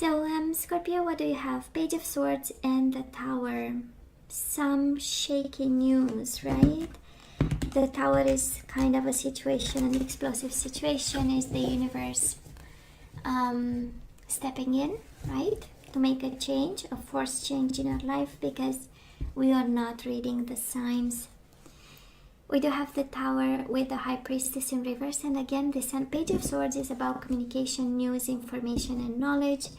So, Scorpio, what do you have? Page of Swords and the Tower. Some shaky news, right? The Tower is kind of a situation, an explosive situation. Is the universe stepping in, right? To make a change, a forced change in our life, because we are not reading the signs. We do have the Tower with the High Priestess in reverse, and again this Page of Swords is about communication, news, information and knowledge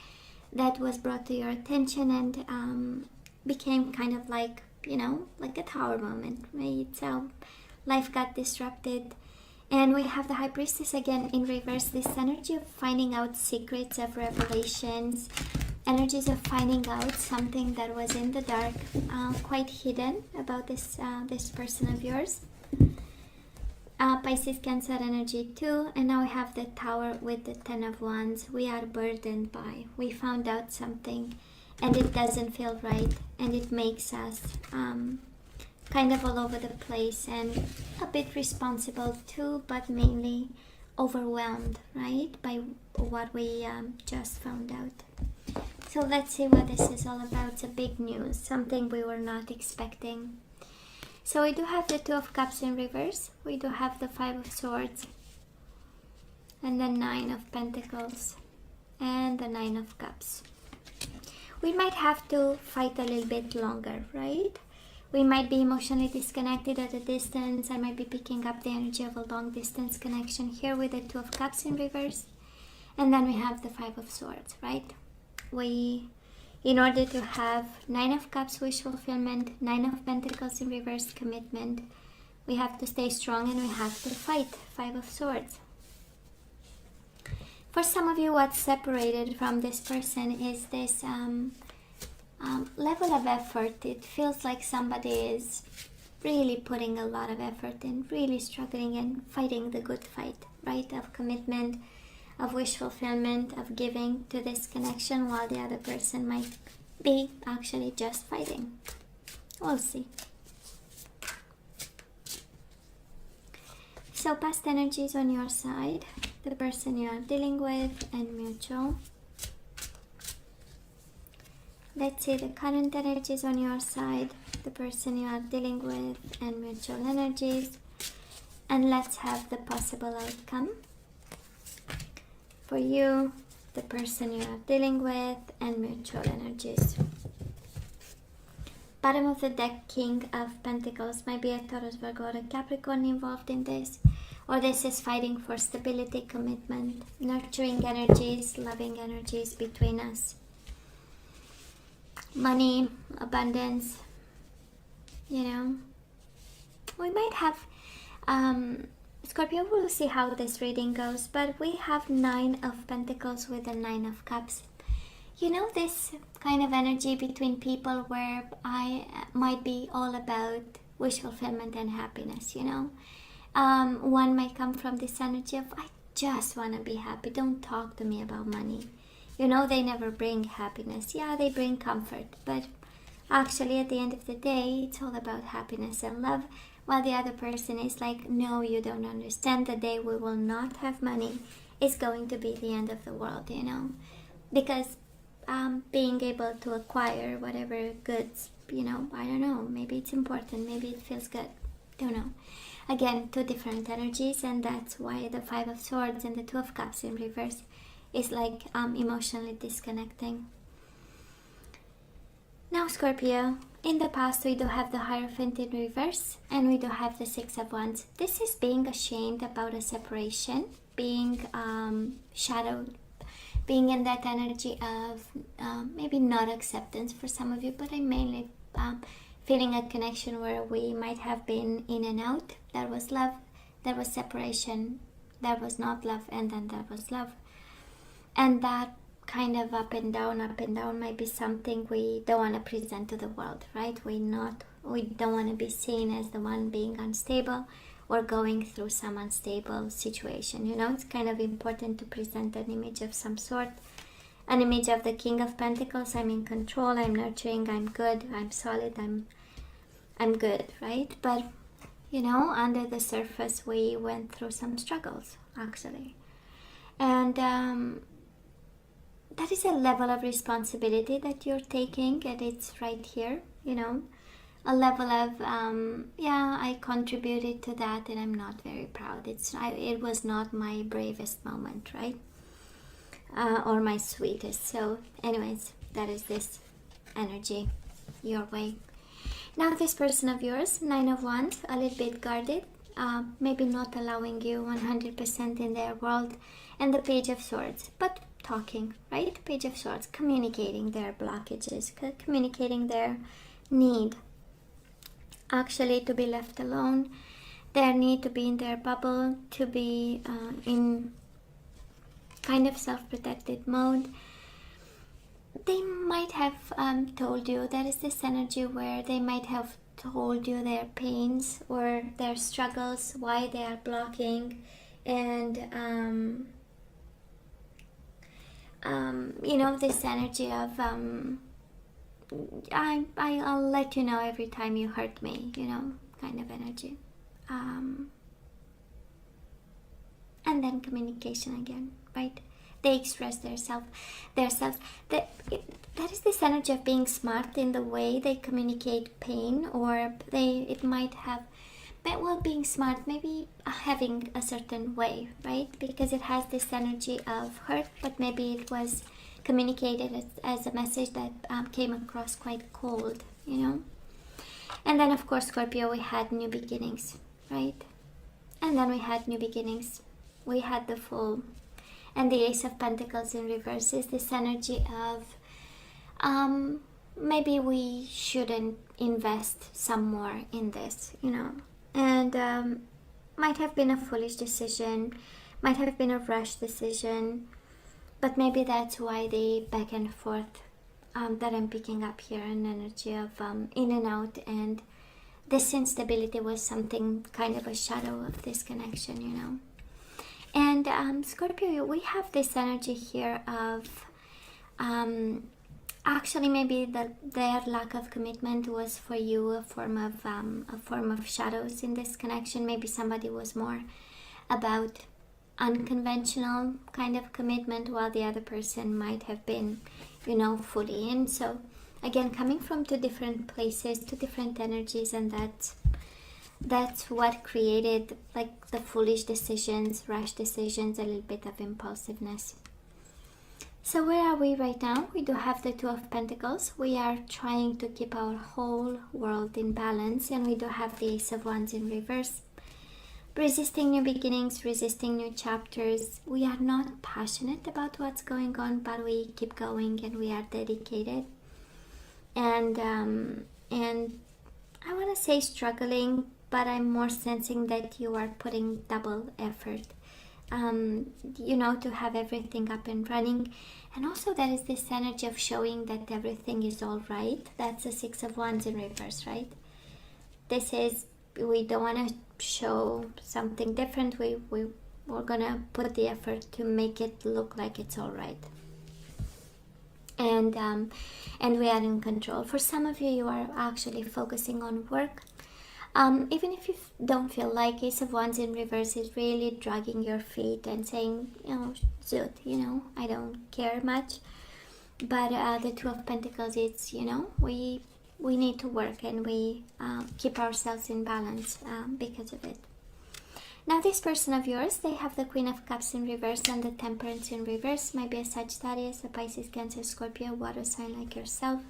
that was brought to your attention and became kind of like, you know, like a Tower moment, right? So life got disrupted. And we have the High Priestess again in reverse, this energy of finding out secrets, of revelations, energies of finding out something that was in the dark, quite hidden about this person of yours. Pisces, Cancer energy too. And now we have the Tower with the Ten of Wands. We are burdened by, we found out something and it doesn't feel right, and it makes us kind of all over the place and a bit responsible too, but mainly overwhelmed, right, by what we just found out. So let's see what this is all about. It's a big news, something we were not expecting. So we do have the Two of Cups in reverse, we do have the Five of Swords, and the Nine of Pentacles, and the Nine of Cups. We might have to fight a little bit longer, right? We might be emotionally disconnected at a distance. I might be picking up the energy of a long distance connection here with the Two of Cups in reverse. And then we have the Five of Swords, right? In order to have Nine of Cups, wish fulfillment, Nine of Pentacles in reverse, commitment, we have to stay strong and we have to fight. Five of Swords. For some of you, what's separated from this person is this level of effort. It feels like somebody is really putting a lot of effort in, really struggling and fighting the good fight, right? Of commitment, of wish fulfillment, of giving to this connection, while the other person might be actually just fighting. We'll see. So past energies on your side, the person you are dealing with, and mutual. Let's see the current energies on your side, the person you are dealing with, and mutual energies. And let's have the possible outcome for you, the person you are dealing with, and mutual energies. Bottom of the deck, King of Pentacles. Might be a Taurus, Virgo, or a Capricorn involved in this. Or this is fighting for stability, commitment, nurturing energies, loving energies between us. Money, abundance, you know. We might have, Scorpio, we'll see how this reading goes, but we have Nine of Pentacles with the Nine of Cups. You know, this kind of energy between people where I might be all about wish fulfillment and happiness, you know. One might come from this energy of, I just want to be happy, don't talk to me about money. You know, they never bring happiness. Yeah, they bring comfort, but actually at the end of the day, it's all about happiness and love, while the other person is like, no, you don't understand. The day we will not have money is going to be the end of the world, you know, because being able to acquire whatever goods, you know, I don't know, maybe it's important, maybe it feels good, don't know. Again, two different energies, and that's why the Five of Swords and the Two of Cups in reverse is like emotionally disconnecting. Now, Scorpio, in the past we do have the Hierophant in reverse, and we do have the Six of Wands. This is being ashamed about a separation, being shadowed, being in that energy of maybe not acceptance for some of you, but I'm mainly feeling a connection where we might have been in and out. There was love, there was separation, there was not love, and then there was love. And that kind of up and down might be something we don't want to present to the world, right? We don't want to be seen as the one being unstable or going through some unstable situation. You know, it's kind of important to present an image of some sort, an image of the King of Pentacles. I'm in control, I'm nurturing, I'm good, I'm solid, I'm good, right? But you know, under the surface we went through some struggles actually, and that that is a level of responsibility that you're taking, and it's right here, you know, a level of yeah, I contributed to that and I'm not very proud. It was not my bravest moment, right? Or my sweetest. So anyways, that is this energy your way. Now this person of yours, 9 of Wands, a little bit guarded, maybe not allowing you 100% in their world, and the Page of Swords, but talking, right? Page of Swords, communicating their blockages, communicating their need actually to be left alone, their need to be in their bubble, to be in kind of self-protected mode. They might have told you, there is this energy where they might have told you their pains or their struggles, why they are blocking, and you know, this energy of I'll let you know every time you hurt me, you know, kind of energy. And then communication again, right? They express themselves. That is this energy of being smart in the way they communicate pain, or it might have, well, being smart, maybe having a certain way, right? Because it has this energy of hurt, but maybe it was communicated as a message that came across quite cold, you know. And then of course, Scorpio, we had new beginnings, right? And then we had new beginnings. We had the Fool, and the Ace of Pentacles in reverse is this energy of maybe we shouldn't invest some more in this, you know. And might have been a foolish decision, might have been a rash decision, but maybe that's why the back and forth that I'm picking up here, an energy of in and out, and this instability was something kind of a shadow of this connection, you know. And Scorpio, we have this energy here of actually maybe their lack of commitment was for you a form of shadows in this connection. Maybe somebody was more about unconventional kind of commitment, while the other person might have been, you know, fully in. So again, coming from two different places, two different energies, and that's what created like the foolish decisions, rash decisions, a little bit of impulsiveness. So where are we right now? We do have the Two of Pentacles. We are trying to keep our whole world in balance, and we do have the Ace of Wands in reverse. Resisting new beginnings, resisting new chapters. We are not passionate about what's going on, but we keep going and we are dedicated. And I want to say struggling, but I'm more sensing that you are putting double effort, you know, to have everything up and running. And also there is this energy of showing that everything is all right. That's the Six of Wands in reverse, right? This is, we don't want to show something different. We're gonna put the effort to make it look like it's all right. And we are in control. For some of you, you are actually focusing on work. Even if you don't feel like Ace of Wands in reverse is really dragging your feet and saying, you know, zoot, you know, I don't care much. But the Two of Pentacles, it's, you know, we need to work, and we keep ourselves in balance because of it. Now this person of yours, they have the Queen of Cups in reverse and the Temperance in reverse. Might be a Sagittarius, a Pisces, Cancer, Scorpio, water sign like yourself.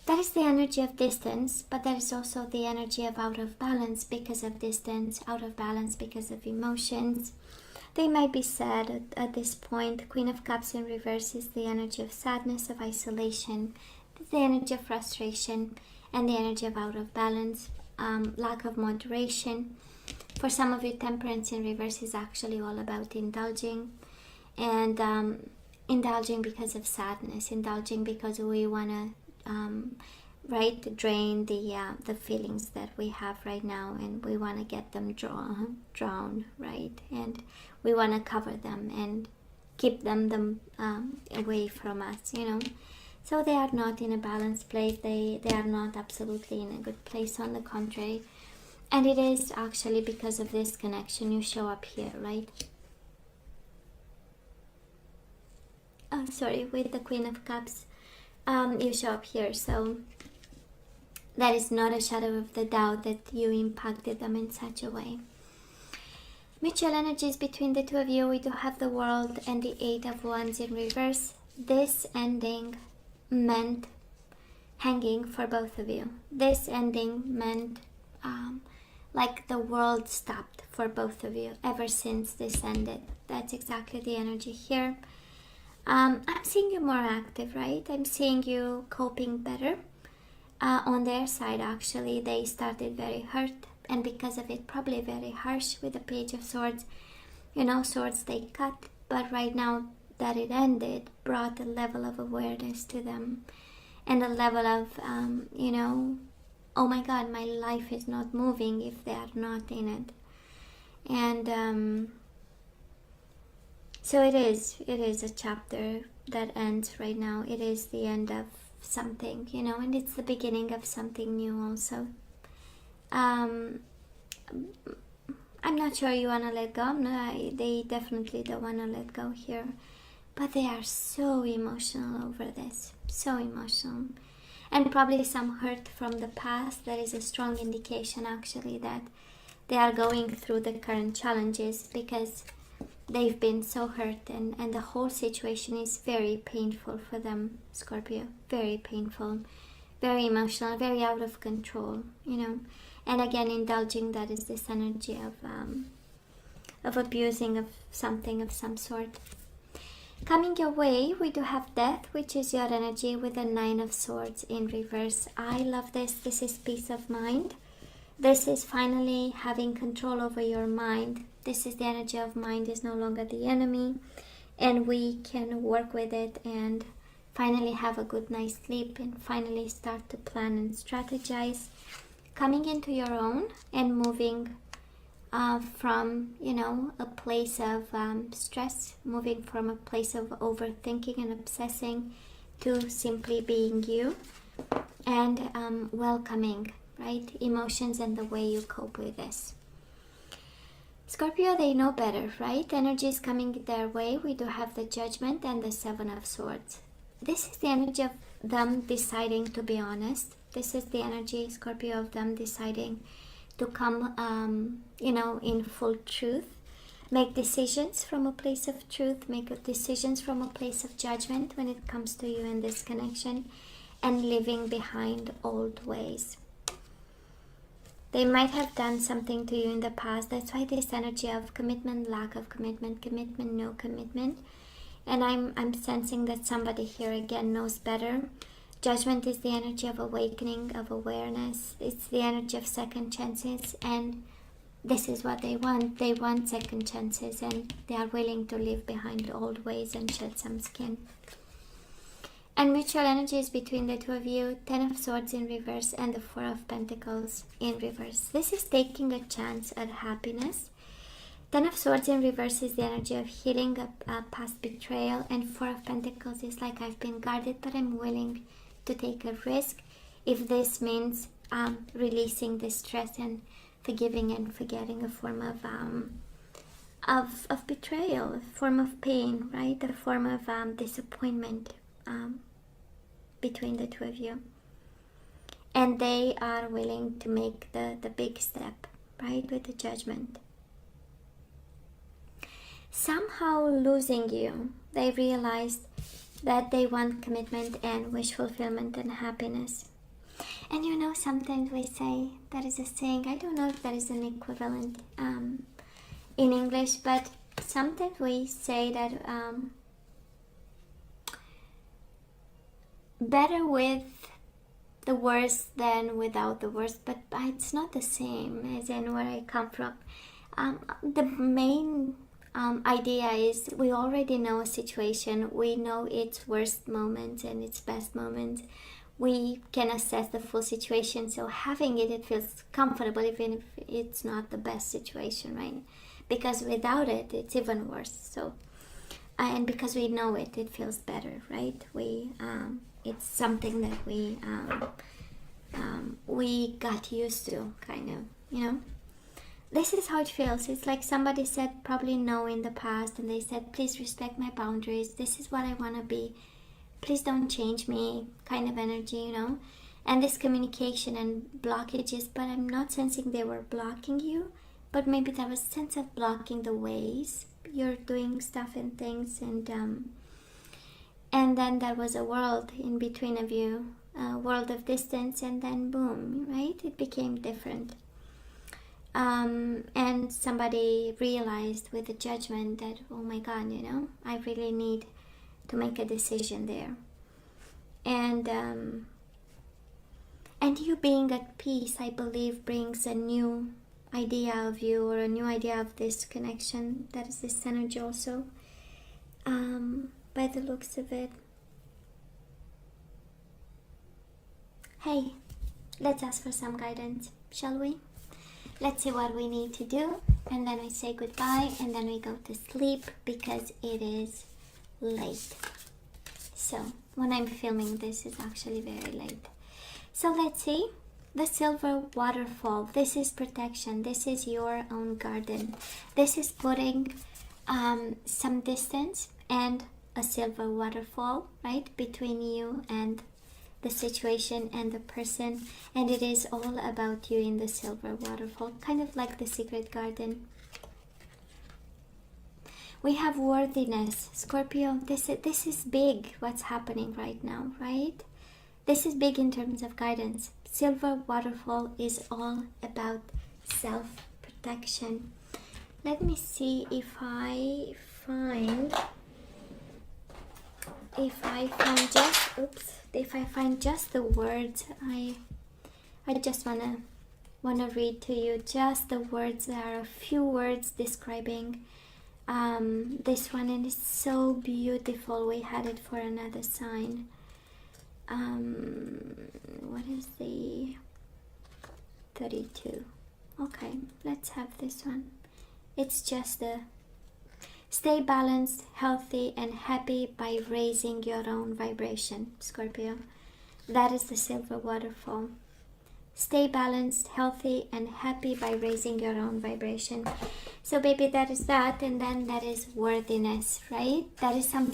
That is the energy of distance, but that is also the energy of out of balance because of distance, out of balance because of emotions. They might be sad at this point. Queen of Cups in reverse is the energy of sadness, of isolation, the energy of frustration, and the energy of out of balance, lack of moderation. For some of you, Temperance in reverse is actually all about indulging, and indulging because of sadness, indulging because we want to drain the feelings that we have right now, and we want to get them drown, right? And we want to cover them and keep them away from us, you know. So they are not in a balanced place. They are not absolutely in a good place, on the contrary. And it is actually because of this connection you show up here, right? with the Queen of Cups, you show up here. So that is not a shadow of the doubt that you impacted them in such a way. Mutual energies between the two of you. We do have the World and the Eight of Wands in reverse. This ending meant hanging for both of you. This ending meant like the world stopped for both of you ever since this ended. That's exactly the energy here. I'm seeing you more active, right? I'm seeing you coping better. On their side, actually, they started very hurt, and because of it, probably very harsh with the Page of Swords. You know, swords they cut, but right now that it ended, brought a level of awareness to them, and a level of, you know, oh my God, my life is not moving if they are not in it. And so it is a chapter that ends right now. It is the end of something, you know, and it's the beginning of something new also. I'm not sure you want to let go. No, they definitely don't want to let go here, but they are so emotional over this, so emotional, and probably some hurt from the past. That is a strong indication actually that they are going through the current challenges because they've been so hurt, and the whole situation is very painful for them, Scorpio. Very painful, very emotional, very out of control, you know. And again, indulging, that is this energy of abusing of something of some sort. Coming your way, we do have Death, which is your energy, with the Nine of Swords in reverse. I love this. This is peace of mind. This is finally having control over your mind. This is the energy of mind is no longer the enemy, and we can work with it and finally have a good night's sleep and finally start to plan and strategize. Coming into your own and moving from, you know, a place of stress, moving from a place of overthinking and obsessing to simply being you, and welcoming, right, emotions and the way you cope with this. Scorpio, they know better, right? Energy is coming their way. We do have the Judgment and the Seven of Swords. This is the energy of them deciding to be honest. This is the energy, Scorpio, of them deciding to come, you know, in full truth. Make decisions from a place of truth. Make decisions from a place of judgment when it comes to you in this connection. And leaving behind old ways. They might have done something to you in the past. That's why this energy of commitment, lack of commitment, commitment, no commitment. And I'm sensing that somebody here again knows better. Judgment is the energy of awakening, of awareness. It's the energy of second chances, and this is what they want. They want second chances, and they are willing to leave behind old ways and shed some skin. And mutual energies between the two of you, Ten of Swords in reverse and the Four of Pentacles in reverse. This is taking a chance at happiness. Ten of Swords in reverse is the energy of healing a past betrayal, and Four of Pentacles is like, I've been guarded, but I'm willing to take a risk if this means releasing the stress and forgiving and forgetting, a form of betrayal, a form of pain, right? A form of disappointment between the two of you. And they are willing to make the big step, right, with the Judgment. Somehow losing you, they realized that they want commitment and wish fulfillment and happiness. And you know, sometimes we say, that is a saying, I don't know if that is an equivalent in English, but sometimes we say that better with the worst than without the worst, but it's not the same as in where I come from. The main idea is we already know a situation. We know its worst moments and its best moments. We can assess the full situation. So having it feels comfortable even if it's not the best situation, right? Because without it, it's even worse. So, and because we know it, it feels better, right? It's something that we got used to, kind of, you know. This is how it feels. It's like somebody said probably no in the past, and they said, please respect my boundaries. This is what I want to be. Please don't change me, kind of energy, you know. And this communication and blockages, but I'm not sensing they were blocking you, but maybe there was a sense of blocking the ways you're doing stuff and things, and then there was a world in between of you, a world of distance, and then boom, right? It became different. And somebody realized with the judgment that, oh my God, you know, I really need to make a decision there. And you being at peace, I believe, brings a new idea of you, or a new idea of this connection. That is this energy also, by the looks of it. Hey, let's ask for some guidance, shall we? Let's see what we need to do, and then we say goodbye, and then we go to sleep because it is late. So when I'm filming this, it's actually very late. So let's see. The silver waterfall. This is protection. This is your own garden. This is putting some distance and a silver waterfall, right, between you and the situation and the person. And it is all about you in the silver waterfall, kind of like the secret garden. We have worthiness. Scorpio, this is big, what's happening right now, right? This is big in terms of guidance. Silver waterfall is all about self-protection. Let me see if I find just the words. I just wanna read to you just the words. There are a few words describing this one, and it's so beautiful. We had it for another sign. What is the 32? Okay, let's have this one. It's just the stay balanced, healthy, and happy by raising your own vibration, Scorpio. That is the silver waterfall. Stay balanced, healthy, and happy by raising your own vibration. So baby, that is that, and then that is worthiness, right? That is some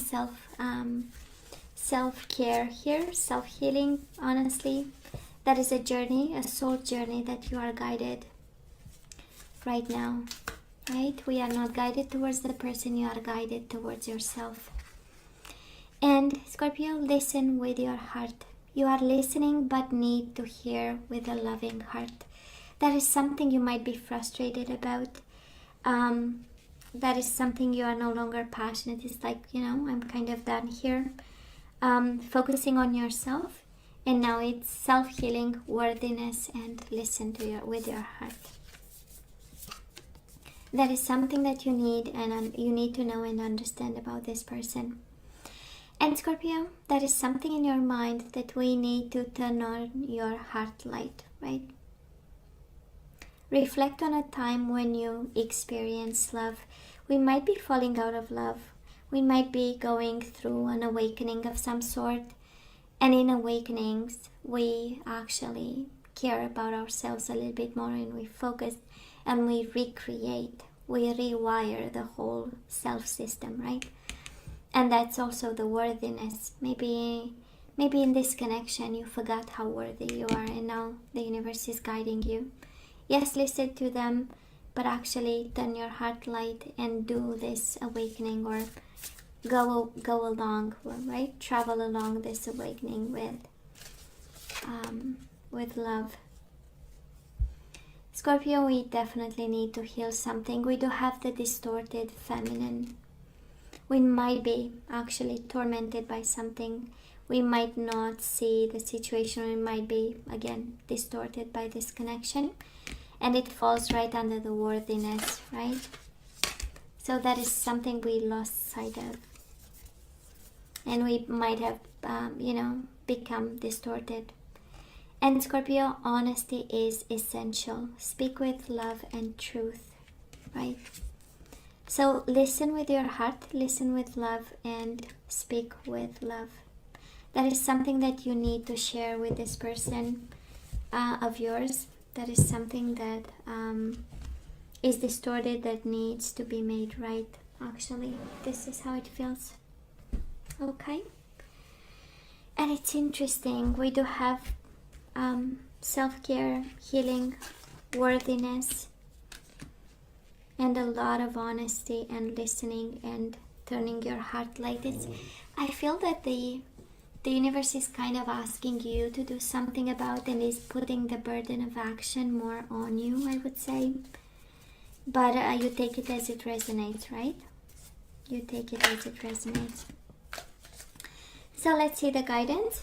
self-care here, self-healing, honestly. That is a journey, a soul journey that you are guided right now, right? We are not guided towards the person, you are guided towards yourself. And Scorpio, listen with your heart. You are listening but need to hear with a loving heart. That is something you might be frustrated about. That is something you are no longer passionate. It's like, you know, I'm kind of done here. Focusing on yourself, and now it's self-healing, worthiness, and listen to with your heart. That is something that you need, and you need to know and understand about this person. And Scorpio, that is something in your mind that we need to turn on your heart light, right? Reflect on a time when you experienced love. We might be falling out of love. We might be going through an awakening of some sort. And in awakenings, we actually care about ourselves a little bit more, and we focus and we recreate. We rewire the whole self system, right? And that's also the worthiness. Maybe in this connection you forgot how worthy you are, and now the universe is guiding you. Yes, listen to them, but actually turn your heart light and do this awakening, or go along, right? Travel along this awakening with love. Scorpio, we definitely need to heal something. We do have the distorted feminine. We might be actually tormented by something. We might not see the situation. We might be, again, distorted by this connection. And it falls right under the worthiness, right? So that is something we lost sight of. And we might have, become distorted. And Scorpio, honesty is essential. Speak with love and truth, right? So listen with your heart, listen with love, and speak with love. That is something that you need to share with this person of yours. That is something that is distorted that needs to be made right. Actually, this is how it feels. Okay? And it's interesting. We do have self-care, healing, worthiness, and a lot of honesty and listening and turning your heart like this. I feel that the universe is kind of asking you to do something about, and is putting the burden of action more on you, I would say. But you take it as it resonates, right? You take it as it resonates. So let's see the guidance.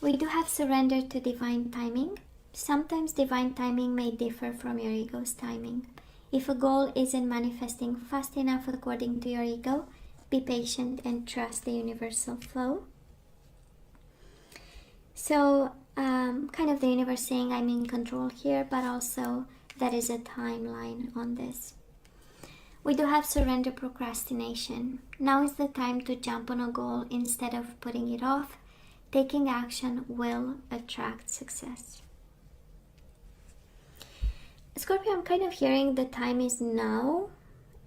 We do have surrender to divine timing. Sometimes divine timing may differ from your ego's timing. If a goal isn't manifesting fast enough according to your ego, be patient and trust the universal flow. So, kind of the universe saying I'm in control here, but also there is a timeline on this. We do have surrender procrastination. Now is the time to jump on a goal instead of putting it off. Taking action will attract success. Scorpio, I'm kind of hearing the time is now,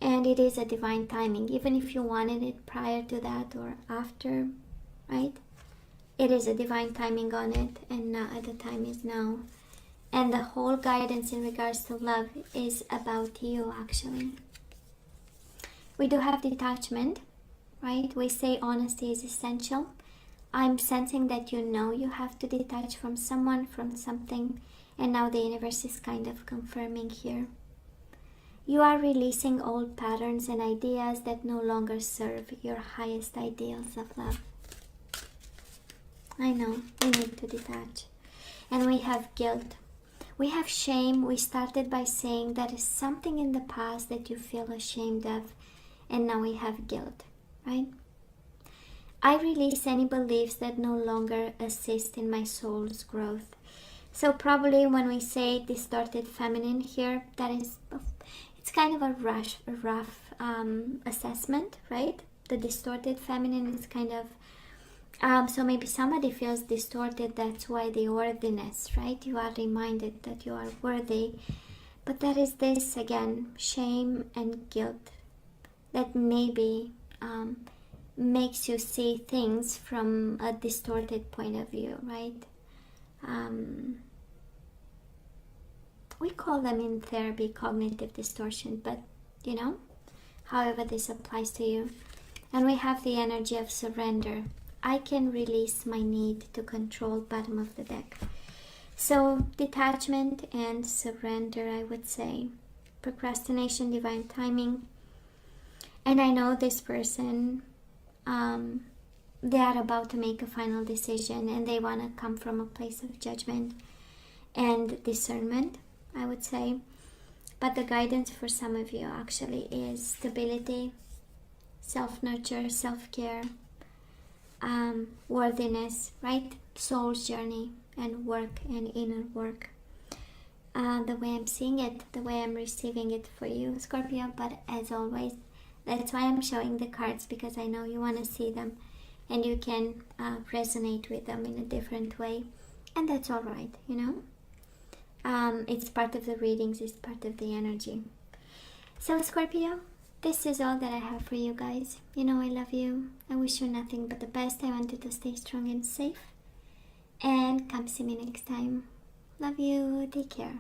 and it is a divine timing. Even if you wanted it prior to that or after, right? It is a divine timing on it, and now the time is now. And the whole guidance in regards to love is about you, actually. We do have detachment, right? We say honesty is essential. I'm sensing that you know you have to detach from someone, from something, and now the universe is kind of confirming here. You are releasing old patterns and ideas that no longer serve your highest ideals of love. I know, we need to detach. And we have guilt. We have shame. We started by saying that is something in the past that you feel ashamed of, and now we have guilt, right? I release any beliefs that no longer assist in my soul's growth. So probably when we say distorted feminine here, that is, it's kind of a rough assessment, right? The distorted feminine is kind of, so maybe somebody feels distorted, that's why the worthiness, right? You are reminded that you are worthy. But that is this, again, shame and guilt that maybe makes you see things from a distorted point of view, right? We call them in therapy cognitive distortion, but you know, however this applies to you. And we have the energy of surrender. I can release my need to control, bottom of the deck. So detachment and surrender, I would say. Procrastination, divine timing. And I know this person, they are about to make a final decision, and they want to come from a place of judgment and discernment, I would say. But the guidance for some of you actually is stability, self-nurture, self-care, worthiness, right? Soul's journey and work and inner work. The way I'm seeing it, the way I'm receiving it for you, Scorpio. But as always, that's why I'm showing the cards, because I know you want to see them and you can resonate with them in a different way. And that's all right, you know. It's part of the readings, it's part of the energy. So Scorpio, this is all that I have for you guys. You know I love you. I wish you nothing but the best. I want you to stay strong and safe. And come see me next time. Love you. Take care.